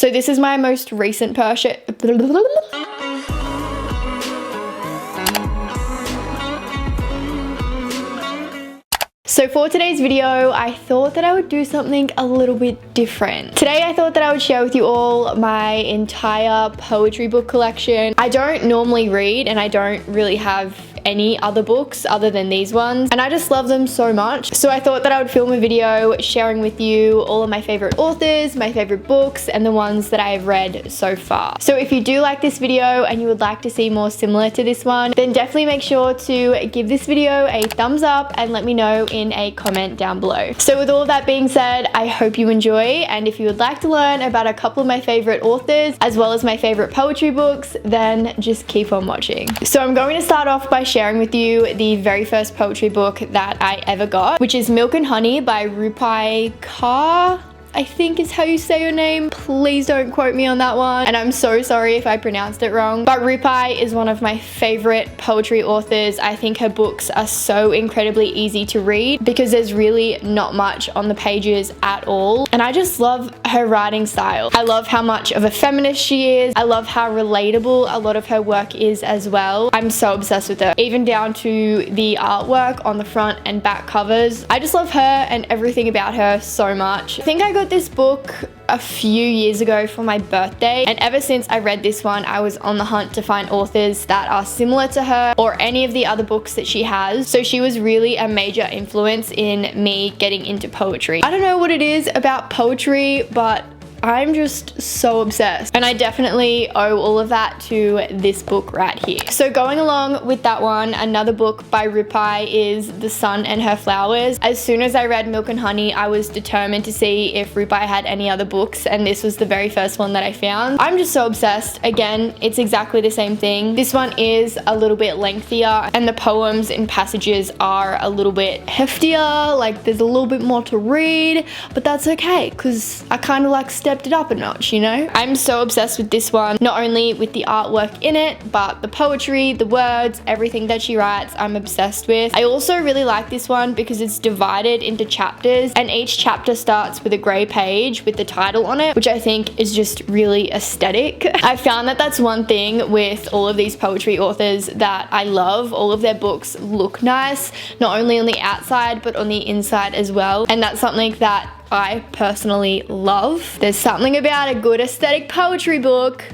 So this is my most recent purchase. So for today's video, I thought that I would do something a little bit different. Today I thought that I would share with you all my entire poetry book collection. I don't normally read and I don't really have any other books other than these ones, and I just love them so much. So I thought that I would film a video sharing with you all of my favorite authors, my favorite books, and the ones that I have read so far. So if you do like this video and you would like to see more similar to this one, then definitely make sure to give this video a thumbs up and let me know in a comment down below. So with all of that being said, I hope you enjoy, and if you would like to learn about a couple of my favorite authors as well as my favorite poetry books, then just keep on watching. So I'm going to start off by sharing with you the very first poetry book that I ever got, which is Milk and Honey by rh.sin, I think is how you say your name. Please don't quote me on that one, and I'm so sorry if I pronounced it wrong. But rh is one of my favorite poetry authors. I think her books are so incredibly easy to read because there's really not much on the pages at all, and I just love her writing style. I love how much of a feminist she is. I love how relatable a lot of her work is as well. I'm so obsessed with her, even down to the artwork on the front and back covers. I just love her and everything about her so much. I think I got this book a few years ago for my birthday, and ever since I read this one, I was on the hunt to find authors that are similar to her or any of the other books that she has. So she was really a major influence in me getting into poetry. I don't know what it is about poetry, but I'm just so obsessed, and I definitely owe all of that to this book right here. So going along with that one, another book by rh is The Sun and Her Flowers. As soon as I read Milk and Honey, I was determined to see if rh had any other books, and this was the very first one that I found. I'm just so obsessed. Again, it's exactly the same thing. This one is a little bit lengthier, and the poems and passages are a little bit heftier. Like, there's a little bit more to read, but that's okay because I kind of like stepped it up a notch, you know? I'm so obsessed with this one, not only with the artwork in it, but the poetry, the words, everything that she writes, I'm obsessed with. I also really like this one because it's divided into chapters, and each chapter starts with a grey page with the title on it, which I think is just really aesthetic. I found that that's one thing with all of these poetry authors that I love. All of their books look nice, not only on the outside, but on the inside as well. And that's something that I personally love. There's something about a good aesthetic poetry book.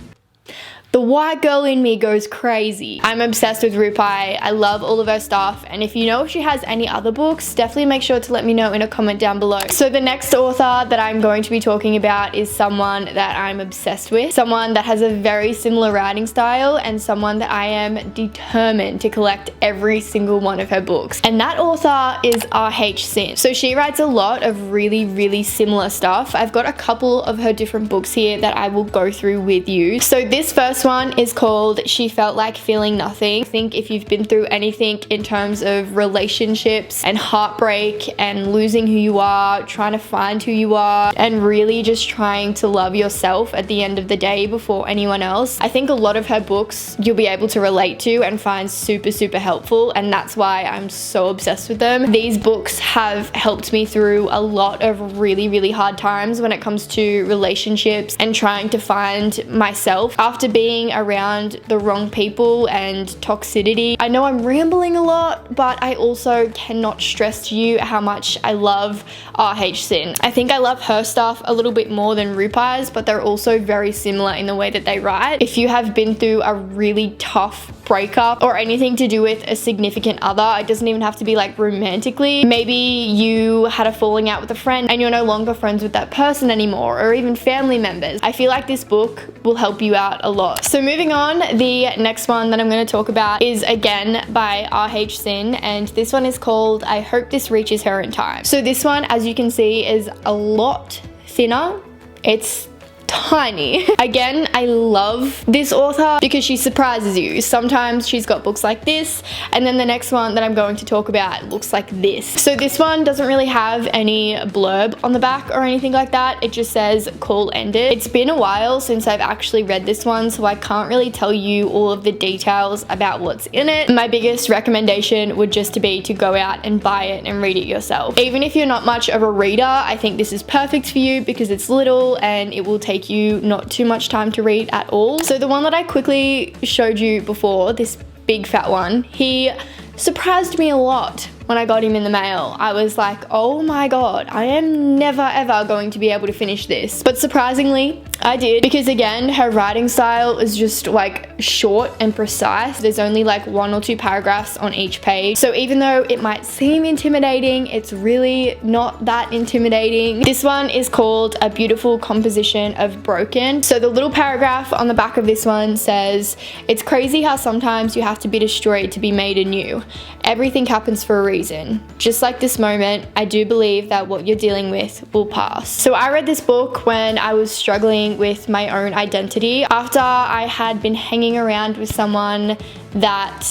The white girl in me goes crazy. I'm obsessed with rh. I love all of her stuff, and if you know if she has any other books, definitely make sure to let me know in a comment down below. So the next author that I'm going to be talking about is someone that I'm obsessed with, someone that has a very similar writing style, and someone that I am determined to collect every single one of her books, and that author is rh.sin. So she writes a lot of really similar stuff. I've got a couple of her different books here that I will go through with you. So this first one is called She Felt Like Feeling Nothing. I think if you've been through anything in terms of relationships and heartbreak and losing who you are, trying to find who you are, and really just trying to love yourself at the end of the day before anyone else, I think a lot of her books you'll be able to relate to and find super helpful, and that's why I'm so obsessed with them. These books have helped me through a lot of really hard times when it comes to relationships and trying to find myself after being around the wrong people and toxicity. I know I'm rambling a lot, but I also cannot stress to you how much I love rh.sin. I think I love her stuff a little bit more than rh's, but they're also very similar in the way that they write. If you have been through a really tough breakup or anything to do with a significant other, it doesn't even have to be like romantically. Maybe you had a falling out with a friend and you're no longer friends with that person anymore, or even family members. I feel like this book will help you out a lot. So moving on, the next one that I'm going to talk about is again by rh.sin, and this one is called I Hope This Reaches Her in Time. So this one, as you can see, is a lot thinner. It's tiny. Again, I love this author because she surprises you. Sometimes she's got books like this, and then the next one that I'm going to talk about looks like this. So this one doesn't really have any blurb on the back or anything like that. It just says call ended. It's been a while since I've actually read this one, so I can't really tell you all of the details about what's in it. My biggest recommendation would just to be to go out and buy it and read it yourself. Even if you're not much of a reader, I think this is perfect for you because it's little and it will take you you not too much time to read at all. So the one that I quickly showed you before, this big fat one, he surprised me a lot when I got him in the mail. I was like, oh my god, I am never ever going to be able to finish this. But surprisingly, I did, because again, her writing style is just like short and precise. There's only like 1 or 2 paragraphs on each page. So even though it might seem intimidating, it's really not that intimidating. This one is called A Beautiful Composition of Broken. So the little paragraph on the back of this one says, "It's crazy how sometimes you have to be destroyed to be made anew. Everything happens for a reason. Just like this moment, I do believe that what you're dealing with will pass." So I read this book when I was struggling with my own identity, after I had been hanging around with someone that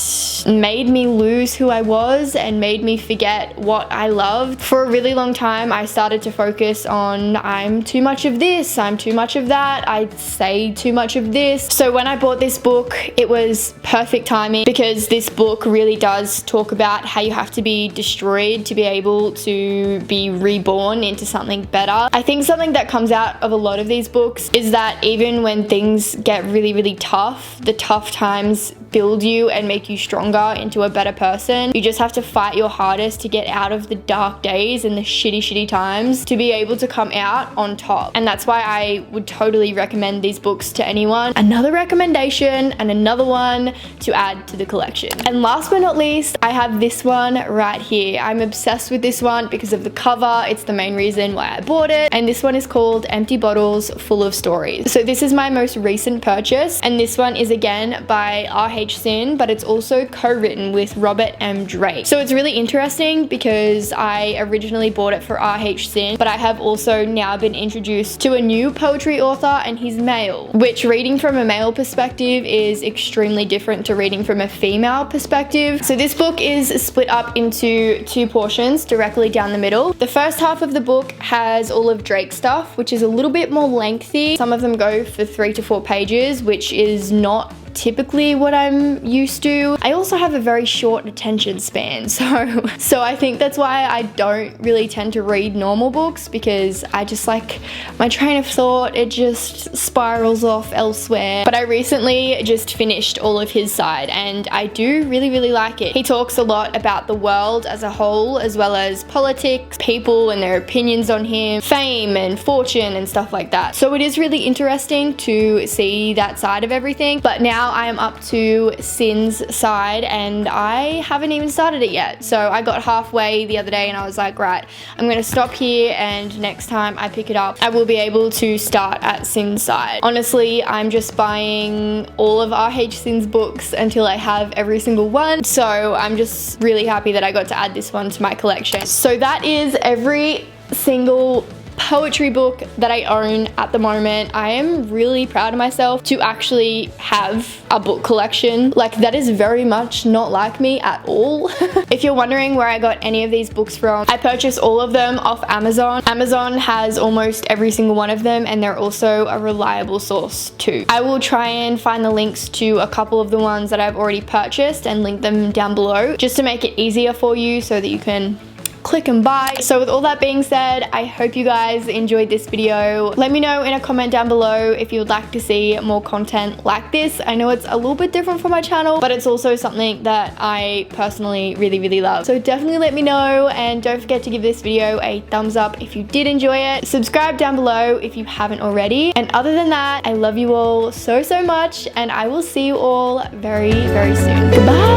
made me lose who I was and made me forget what I loved. For a really long time, I started to focus on, I'm too much of this, I'm too much of that, I say too much of this. So when I bought this book, it was perfect timing, because this book really does talk about how you have to be destroyed to be able to be reborn into something better. I think something that comes out of a lot of these books is that even when things get really, really tough, the tough times build you and make you stronger into a better person. You just have to fight your hardest to get out of the dark days and the shitty times to be able to come out on top. And that's why I would totally recommend these books to anyone. Another recommendation and another one to add to the collection. And last but not least, I have this one right here. I'm obsessed with this one because of the cover. It's the main reason why I bought it. And this one is called Empty Bottles Full of Stories. So this is my most recent purchase, and this one is again by rh.sin, but it's also co-written with Robert M. Drake. So it's really interesting because I originally bought it for rh.sin, but I have also now been introduced to a new poetry author, and he's male, which reading from a male perspective is extremely different to reading from a female perspective. So this book is split up into 2 portions directly down the middle. The first half of the book has all of Drake's stuff, which is a little bit more lengthy. Some of them go for 3 to 4 pages, which is not typically what I'm used to. I also have a very short attention span, so I think that's why I don't really tend to read normal books, because I just like, my train of thought, it just spirals off elsewhere. But I recently just finished all of his side, and I do really like it. He talks a lot about the world as a whole, as well as politics, people and their opinions on him, fame and fortune and stuff like that. So it is really interesting to see that side of everything. But now I am up to Sin's side, and I haven't even started it yet. So I got halfway the other day and I was like, right, I'm gonna stop here, and next time I pick it up, I will be able to start at Sin's side. Honestly, I'm just buying all of rh.sin's books until I have every single one. So I'm just really happy that I got to add this one to my collection. So that is every single poetry book that I own at the moment. I am really proud of myself to actually have a book collection. Like, that is very much not like me at all. If you're wondering where I got any of these books from, I purchased all of them off Amazon. Amazon has almost every single one of them, and they're also a reliable source too. I will try and find the links to a couple of the ones that I've already purchased and link them down below, just to make it easier for you so that you can click and buy. So with all that being said, I hope you guys enjoyed this video. Let me know in a comment down below if you would like to see more content like this. I know it's a little bit different from my channel, but it's also something that I personally really love. So definitely let me know, and don't forget to give this video a thumbs up if you did enjoy it. Subscribe down below if you haven't already. And other than that, I love you all so much, and I will see you all very soon. Goodbye.